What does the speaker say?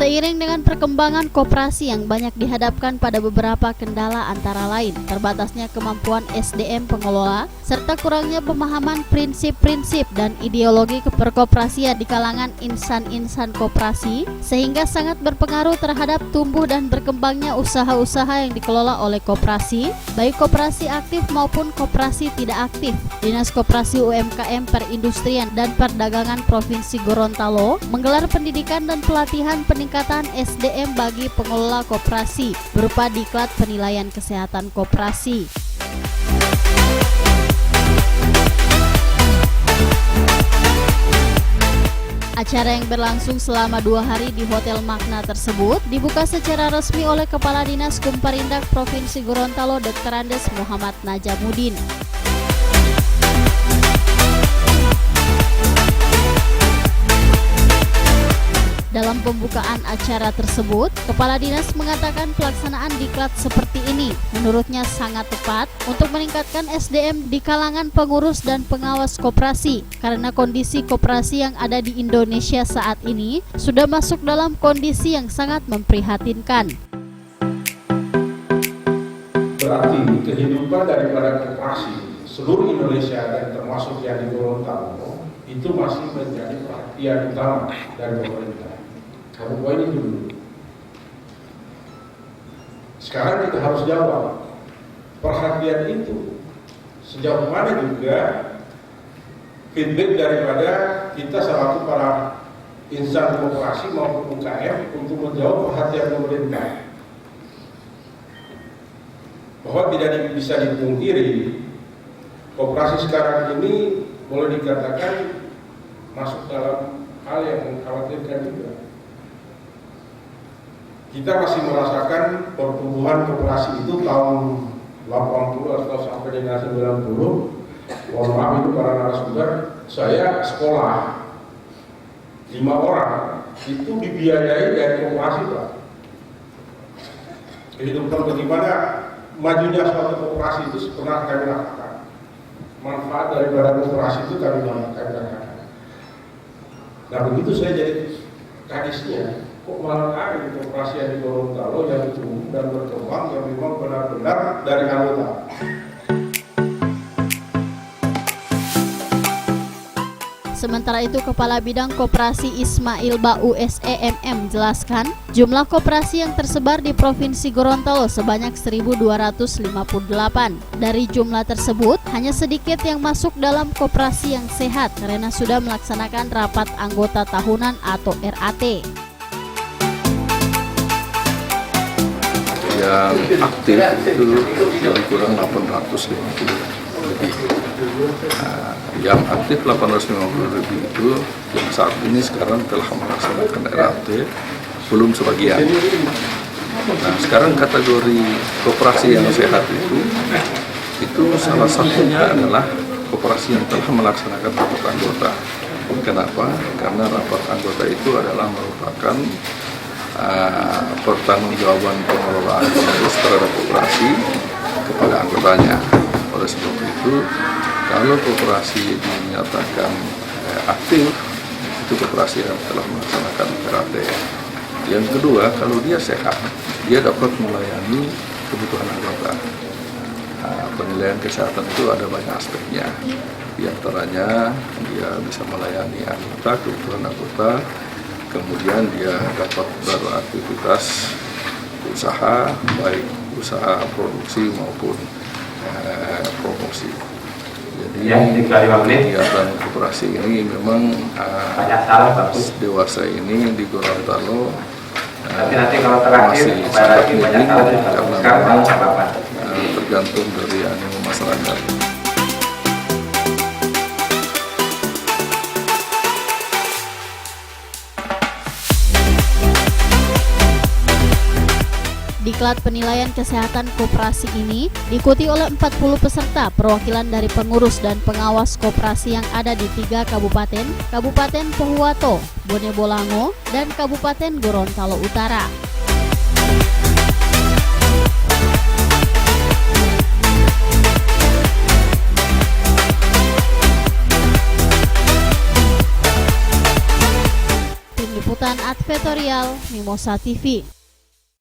Seiring dengan perkembangan koperasi yang banyak dihadapkan pada beberapa kendala antara lain terbatasnya kemampuan SDM pengelola serta kurangnya pemahaman prinsip-prinsip dan ideologi keperkoperasian di kalangan insan-insan koperasi sehingga sangat berpengaruh terhadap tumbuh dan berkembangnya usaha-usaha yang dikelola oleh koperasi, baik koperasi aktif maupun koperasi tidak aktif. Dinas Koperasi UMKM Perindustrian dan Perdagangan Provinsi Gorontalo menggelar pendidikan dan pelatihan peningkatan SDM bagi pengelola koperasi berupa diklat penilaian kesehatan koperasi. Acara yang berlangsung selama 2 hari di Hotel Magna tersebut dibuka secara resmi oleh Kepala Dinas Kumperindak Provinsi Gorontalo Dr. Andes Muhammad Najamuddin. Dalam pembukaan acara tersebut, Kepala Dinas mengatakan pelaksanaan diklat seperti ini menurutnya sangat tepat untuk meningkatkan SDM di kalangan pengurus dan pengawas koperasi karena kondisi koperasi yang ada di Indonesia saat ini sudah masuk dalam kondisi yang sangat memprihatinkan. Berarti kehidupan daripada koperasi seluruh Indonesia dan termasuk yang di Gorontalo itu masih menjadi perhatian utama dari pemerintah. Kamu poin itu dulu. Sekarang kita harus jawab perhatian itu sejauh mana juga feedback daripada kita selaku para insan koperasi maupun UKM untuk menjawab perhatian pemerintah. Bahwa tidak bisa dipungkiri koperasi sekarang ini boleh dikatakan masuk dalam hal yang mengkhawatirkan juga. Kita masih merasakan pertumbuhan koperasi itu tahun 80 atau sampai dengan 90. Mohon maaf itu para narasumber, saya sekolah 5 orang itu dibiayai dari koperasi, Pak. Kehidupan bagaimana majunya suatu koperasi itu pernah kami rasakan. Manfaat daripada koperasi itu kami rasakan. Nah begitu saya jadi kadisnya, kok malah ada di koperasi yang di Gorontalo yang tumbuh dan berkembang yang memang benar-benar dari anggota. Sementara itu, Kepala Bidang Koperasi Ismail Bau SEMM menjelaskan, jumlah koperasi yang tersebar di Provinsi Gorontalo sebanyak 1.258. Dari jumlah tersebut, hanya sedikit yang masuk dalam koperasi yang sehat karena sudah melaksanakan rapat anggota tahunan atau RAT. Yang aktif itu lebih kurang 850 lebih. Yang aktif 850 lebih itu yang saat ini sekarang telah melaksanakan RAT belum sebagian. Nah sekarang kategori koperasi yang sehat itu salah satunya adalah koperasi yang telah melaksanakan rapat anggota. Kenapa? Karena rapat anggota itu adalah merupakan pertanggungjawaban pengelolaan pengurus terhadap koperasi kepada anggotanya. Oleh sebab itu, kalau koperasi dinyatakan aktif, itu koperasi yang telah melaksanakan RAT. Yang kedua, kalau dia sehat, dia dapat melayani kebutuhan anggota. Penilaian kesehatan itu ada banyak aspeknya. Di antaranya, dia bisa melayani anggota, kebutuhan anggota, kemudian dia dapat beraktivitas usaha, baik usaha produksi maupun promosi. Jadi kegiatan koperasi ini memang dewasa ini di Gorontalo masih sangat minim karena tergantung dari animo masyarakat. Diklat penilaian kesehatan koperasi ini diikuti oleh 40 peserta perwakilan dari pengurus dan pengawas koperasi yang ada di 3 kabupaten, Kabupaten Pohuwato, Bone Bolango, dan Kabupaten Gorontalo Utara. Tim Liputan Liputan Advertorial Mimosa TV.